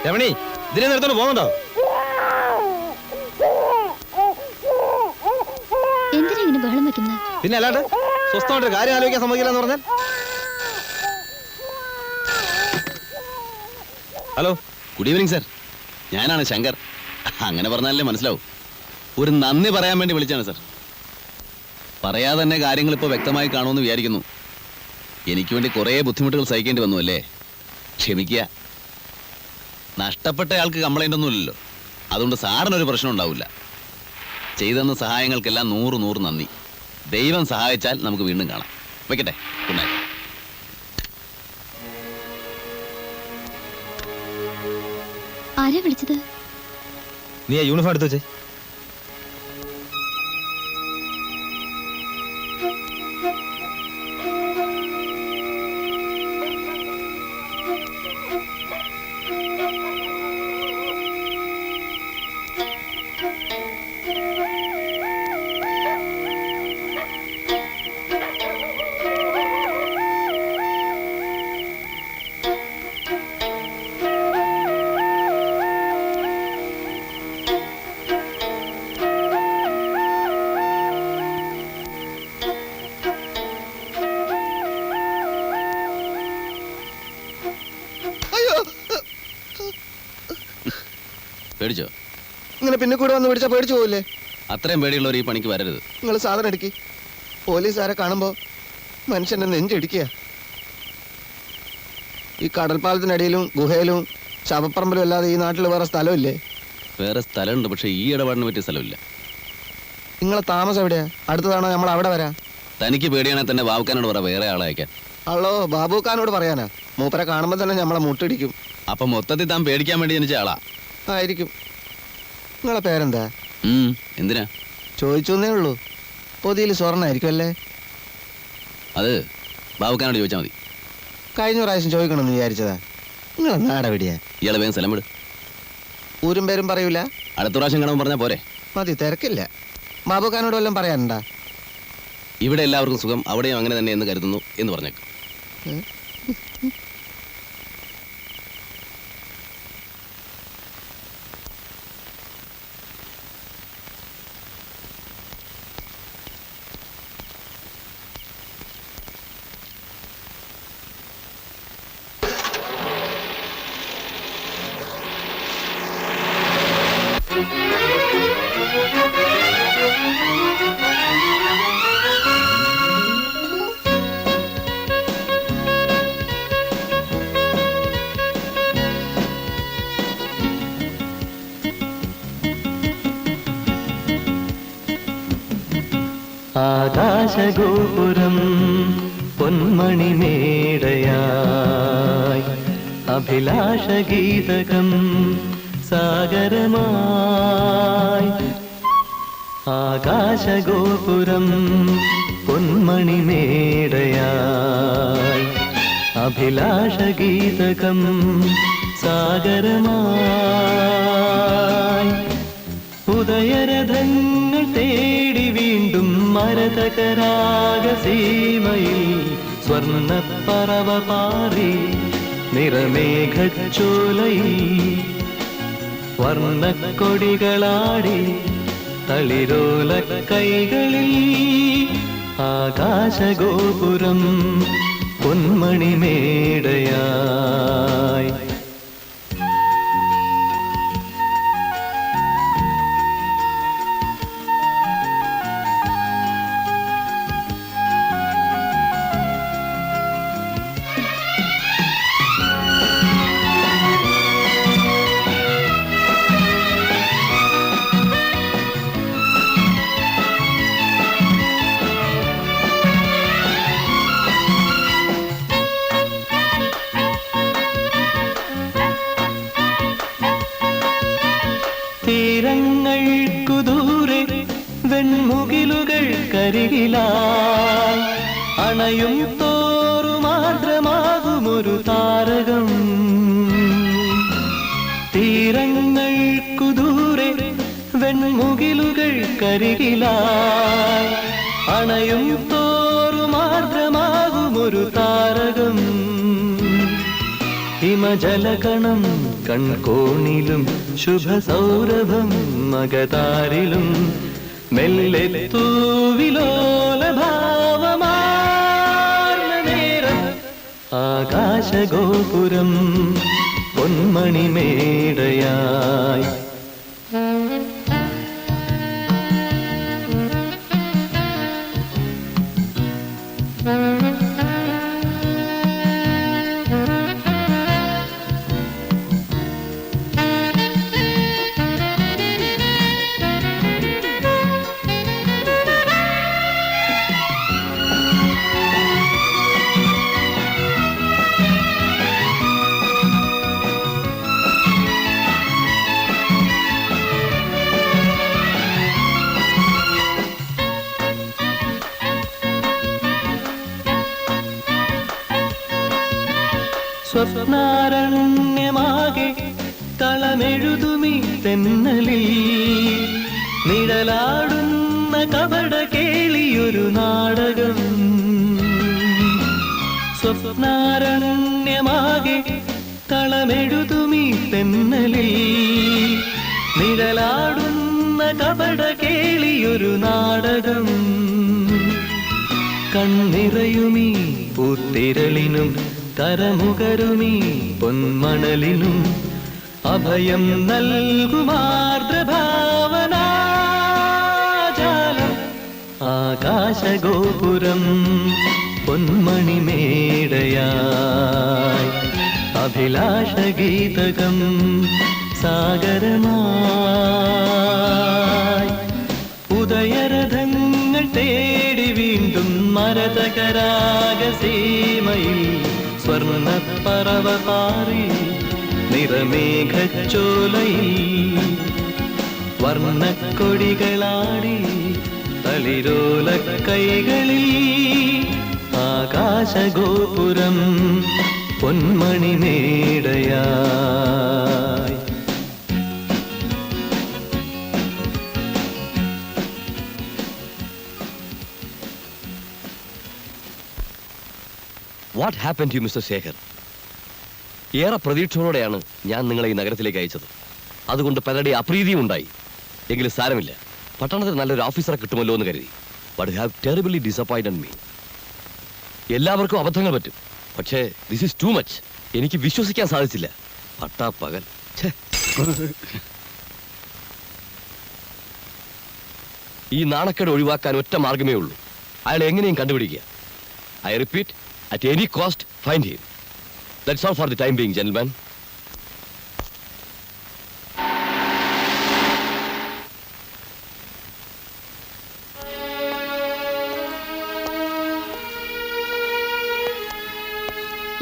രമണി, ഇതിനെ നിർത്തോണ്ട് പോകുന്നുണ്ടോ? എന്തിനാ ഇങ്ങനെ ബഹളം വെക്കുന്നത്? പിന്നെ അല്ലാണ്ട് സ്വസ്ഥമായിട്ട് കാര്യം ആലോചിക്കാൻ സമ്മതിക്കില്ല എന്ന് പറഞ്ഞാൽ. Hello, good evening sir. ഞാനാണ് ശങ്കർ. അങ്ങനെ പറഞ്ഞാലേ മനസ്സിലാവും. ഒരു നന്ദി പറയാൻ വേണ്ടി വിളിച്ചാണ് സർ. പറയാതെ തന്നെ കാര്യങ്ങൾ ഇപ്പോൾ വ്യക്തമായി കാണുമെന്ന് വിചാരിക്കുന്നു. എനിക്ക് വേണ്ടി കുറേ ബുദ്ധിമുട്ടുകൾ സഹിക്കേണ്ടി വന്നു അല്ലേ? ക്ഷമിക്കുക. നഷ്ടപ്പെട്ടയാൾക്ക് കംപ്ലൈൻ്റ് ഒന്നുമില്ലല്ലോ, അതുകൊണ്ട് സാറിനൊരു പ്രശ്നം ഉണ്ടാവില്ല. ചെയ്തെന്ന സഹായങ്ങൾക്കെല്ലാം 100 നന്ദി. ദൈവം സഹായിച്ചാൽ നമുക്ക് വീണ്ടും കാണാം. വെക്കട്ടെ. Good night. ആരാ വിളിച്ചത്? നീ ആ യൂണിഫോം എടുത്തു വെച്ചേ. പേടിച്ചോ? ഇങ്ങനെ പിന്നെ കൂടെ വന്ന് പിടിച്ചാൽ പേടിച്ചു പോവില്ലേ? അത്രയും പേടിയുള്ളവർ ഈ പണിക്ക് വരരുത്. നിങ്ങൾ സാധനം എടുക്കി. പോലീസുകാരെ കാണുമ്പോൾ മനുഷ്യനെ നെഞ്ചിടിക്കുക. ഈ കടൽപ്പാലത്തിനടിയിലും ഗുഹയിലും ശവപ്പറമ്പിലും അല്ലാതെ ഈ നാട്ടിൽ വേറെ സ്ഥലമില്ലേ? വേറെ സ്ഥലമുണ്ട്, പക്ഷെ ഈ ഇടപാടിന് പറ്റിയ സ്ഥലമില്ല. നിങ്ങളെ താമസം എവിടെയാ? അടുത്തതാണോ നമ്മൾ അവിടെ വരാം? തനിക്ക് പേടിയാണെങ്കിൽ തന്നെ ബാബുക്കാനോട് പറ വേറെ ആളെ അയക്കാൻ. അല്ലോ, ബാബുക്കാനോട് പറയാനാ? മൂപ്പരെ കാണുമ്പോൾ തന്നെ നമ്മളെ മുട്ടിടിക്കും. അപ്പൊ മൊത്തത്തിൽ താൻ പേടിക്കാൻ വേണ്ടി ജനിച്ച ആളാ ആയിരിക്കും. നിങ്ങളെ പേരെന്താ? എന്തിനാ ചോദിച്ചേ ഉള്ളൂ. പൊതിയിൽ സ്വർണ്ണായിരിക്കും അല്ലേ? അത് ബാബുക്കാനോട് ചോദിച്ചാൽ മതി. കഴിഞ്ഞ പ്രാവശ്യം ചോദിക്കണമെന്ന് വിചാരിച്ചതാ. നിങ്ങളെ നാടെവിടെയാ? ഇയാളെ വേഗം സ്ഥലം വിട്. ഊരും പേരും പറയൂല? അടുത്ത പ്രാവശ്യം കാണുമ്പോൾ പറഞ്ഞാൽ പോരെ? മതി, തിരക്കില്ല. ബാബുക്കാനോട് വല്ലതും പറയാനുണ്ടാ? ഇവിടെ എല്ലാവർക്കും സുഖം, അവിടെയും അങ്ങനെ തന്നെ എന്ന് കരുതുന്നു എന്ന് പറഞ്ഞേക്കും. ആകാശഗോപുരം പൊന്മണിമേടയായി അഭിലാഷഗീതകം സാഗരമായി. ആകാശഗോപുരം പൊന്മണിമേടയായി അഭിലാഷഗീതകം സാഗരമായി. ഉദയരഥങ്ങൾ തേടി വീണ്ടും മരതകരാഗസീമയിൽ സ്വർണ്ണപ്പറവ പാറി നിറമേഘച്ചോലയിൽ വർണ്ണക്കൊടികളാടി തളിരോല കൈകളിൽ. ആകാശഗോപുരം പൊന്മണിമേടയായി. തീരങ്ങൾക്കു ദൂരെ വെൺമുകിലുകൾ കരികിലായി അണയും തോറുമാത്രമാകുമൊരു താരകം. തീരങ്ങൾക്കു ദൂരെ വെൺമുകിലുകൾ കരികിലായി അണയും തോറുമാത്രമാകുമൊരു താരകം. ഹിമജലകണം കൺകോണിലും ശുഭസൗരഭം മകതാരിലും മെല്ലെ തൂവിലോലഭാവമാർന്ന നേരം ആകാശഗോപുരം പൊന്മണിമേടയായി. സ്വപ്നാരണ്യമാകെ തളമെഴുതുമീ തെന്നലിൽ നിഴലാടുന്ന കപട കേളിയൊരു നാടകം. സ്വപ്നാരണ്യമാകെ തളമെഴുതുമീ തെന്നലിൽ നിഴലാടുന്ന കപട കേളിയൊരു നാടകം. കണ്ണിറയുമീ പൂത്തിരളിനും കരമുകരുമീ പൊന്മണലിനും അഭയം നൽകുമാർദ്രഭാവനാജാലം. ആകാശഗോപുരം പൊന്മണിമേടയായി അഭിലാഷഗീതകം സാഗരമായി. ഉദയരഥങ്ങൾ തേടി വീണ്ടും മരതകരാഗസീമയിൽ സ്വർണ്ണപ്പറവ പാറി നിറമേഘച്ചോലയിൽ വർണ്ണക്കൊടികളാടി തളിരോല കൈകളിൽ ആകാശഗോപുരം പൊന്മണിമേടയായി. What happen to mister Shekhar? ഏറെ പ്രതീക്ഷയോടെയാണ് ഞാൻ നിങ്ങളെ ഈ നഗരത്തിലേക്ക് അയച്ചത്. അതുകൊണ്ട് പലരുടെ അപ്രീതിയും ഉണ്ടായി. എങ്കിലും സാരമില്ല, പട്ടണത്തിൽ നല്ലൊരു ഓഫീസറെ കിട്ടുമല്ലോ എന്ന് കരുതി. But have terribly disappointed me. എല്ലാവർക്കും അബദ്ധങ്ങൾ പറ്റും, പക്ഷേ ദിസ് ഈസ് ടു മച്ച്. എനിക്ക് വിശ്വസിക്കാൻ സാധിച്ചില്ല. പട്ടാപ്പകൽ. ഈ നാണക്കേട് ഒഴിവാക്കാൻ ഒറ്റ മാർഗമേ ഉള്ളൂ. അയാളെ എങ്ങനെയും കണ്ടുപിടിക്കുക. I repeat, at any cost, find him. That's all for the time being, gentlemen.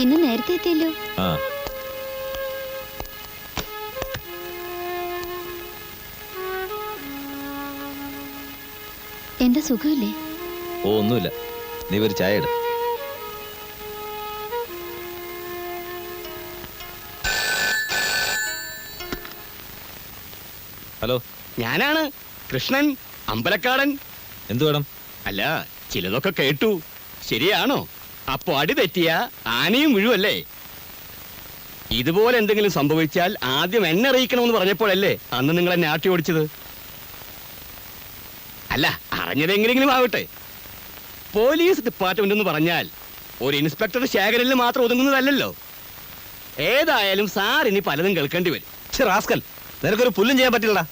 ഇന്ന് നേരത്തെ എത്തിയല്ലോ. എന്താ സുഖമില്ലേ? ഓ ഒന്നുമില്ല, നീ ഒരു ചായ ഇട്. ഹലോ, ഞാനാണ് കൃഷ്ണൻ അമ്പലക്കാടൻ. എന്തു വേണം? അല്ല, ചിലതൊക്കെ കേട്ടു. ശരിയാണോ? അപ്പൊ അടി തെറ്റിയ ആനയും വീഴുമല്ലേ? ഇതുപോലെ എന്തെങ്കിലും സംഭവിച്ചാൽ ആദ്യം എന്നെ അറിയിക്കണമെന്ന് പറഞ്ഞപ്പോഴല്ലേ അന്ന് നിങ്ങൾ എന്നെ ആട്ടി ഓടിച്ചത്? അല്ല, അറിഞ്ഞതെങ്ങനെയെങ്കിലും ആവട്ടെ. പോലീസ് ഡിപ്പാർട്ട്മെന്റ് എന്ന് പറഞ്ഞാൽ ഒരു ഇൻസ്പെക്ടർ ശേഖരനിൽ മാത്രം ഒതുങ്ങുന്നതല്ലല്ലോ. ഏതായാലും സാർ ഇനി പലതും കേൾക്കേണ്ടി വരും. റാസ്കൽ, നിനക്കൊരു പുല്ലും ചെയ്യാൻ പറ്റില്ലടാ.